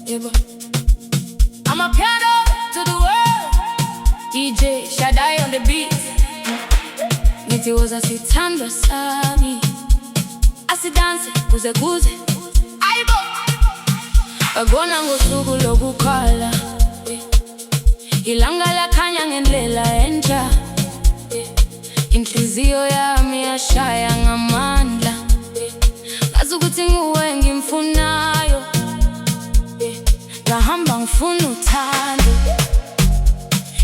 yebo. I'm a piano to the world. DJ Shaddai on the beat. Nitiwoza sithandwa sami, asidanse kuze kuze aibo. Bagona ngosuku lokukhala, ilanga lakhanya ngendlela entsha. Inhliziyo yami yashaya ngamandla, ngazi ukuthi nguwe ngimfunayo. Ngahamba ngifuna uthando,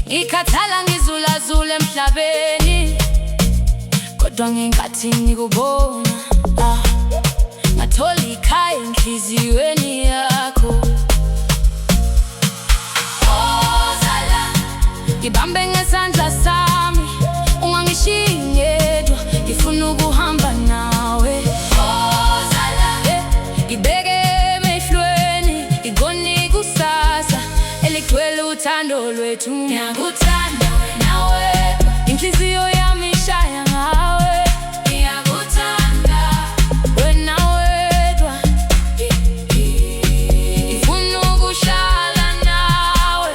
ngikhathala ngizulazule emhlabeni, kodwa ngenkathi ngikubona ngathola ikhaya enhliziyweni yakho. Ngibambe ngesandla sami, ungangishiyi ngedwa, ngifuna ukuhamba nawe. Ngibeke emehlweni, ngigone ikusasa eligcwele uthando lwethu. Ngiyakuthanda wena wedwa, inhliziyo yami ishaya ngawe. Ngiyakuthanda wena wedwa, ngifuna ukuhlala nawe.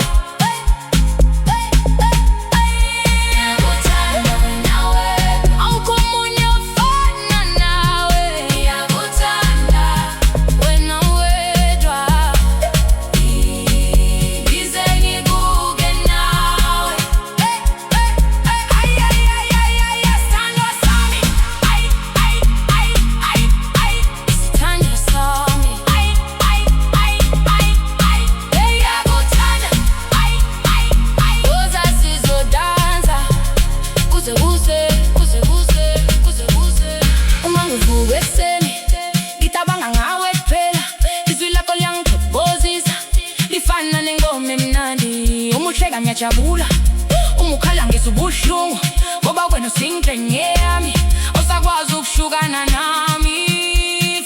Ngiyakuthanda wena wedwa, awukho omunye ofana nawe. Ngiyakuthanda wena wedwa, ngize ngikuke nawe. Sithandwa sami, sithandwa sami, ngiyakuthanda. Woza sizodansa kuze kuze kuze kuze kuze kuze. Ungangivuki ekuseni ngicabanga ngawe kuphela, izwi lakho liyangithokozisa, lifana nengoma emnandi. Uma uhleka ngiyajabula, uma ukhala ngizwa ubuhlungu, ngoba wena usingxenye yami, osakwazi ukuhlukana nami.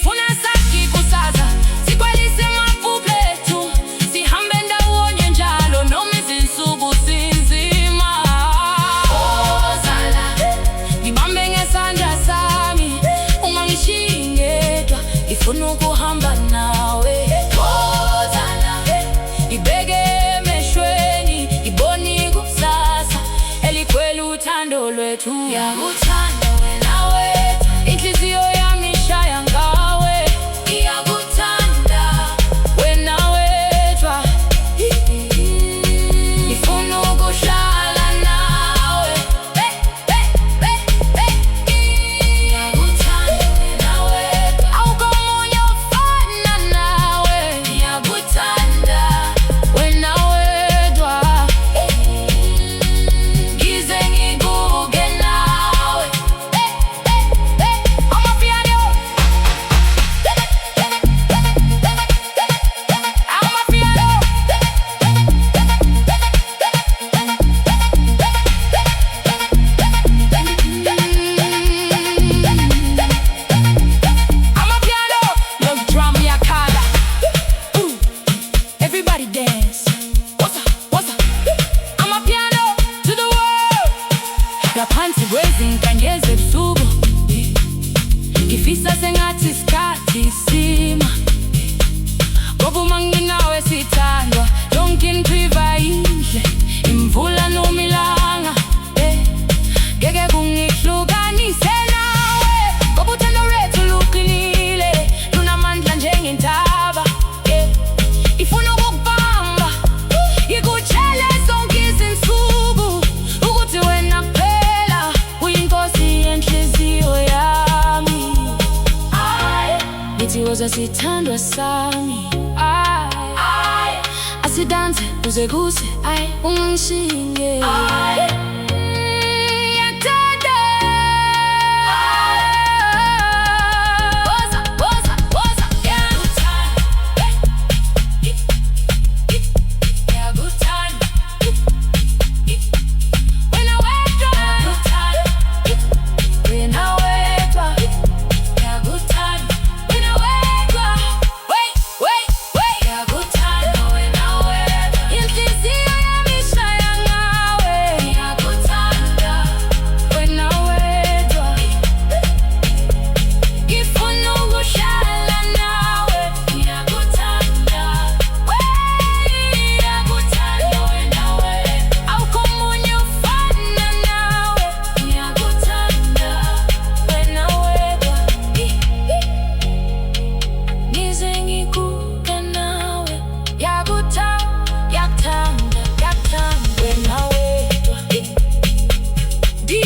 Funa sakhe ikusasa, sikwalise emaphuphethu, sihambe ndawonye njalo noma izinsuku zinzima. Ngibambe ngesandla sami, ungangishiyi ngedwa, ngifuna ukuhamba nawe. Ngibeke emehlweni, ngibone ikusasa eligcwele uthando lwethu. Ngiyakuthanda wena wedwa, inhliziyo yami ishaya ngawe. Ngiyakuthanda wena wedwa, ngifuna ukuhlala nawe. Ngiyakuthanda wena wedwa, awukho omunye ofana nawe. Ngiyakuthanda wena wedwa, ngize ngikuke nawe. Amapiano, amapiano. Amapiano, love drum yakhala. Everybody dance. What's up? What's up? Amapiano to the world. Ngaphansi kwezinkanyezi ebusuku, ngifisa sengathi isikhathi sima, ngoba uma nginawe sithandwa, yonke into iba yinhle, imvula noma ilanga. Ngeke kungihlukanise nawe, ngoba uthando lwethu luqinile, lunamandla njengentaba. Ifuna ukukubamba, ikutshele zonke izinsuku, ukuthi wena kuphela uyinkosi yenhliziyo yami. Nitiwoza sithandwa sami, asidanse kuze kuze ungangishiyi ngedwa. Inhliziyo yami ishaya ngawe.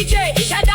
DJ Shadi.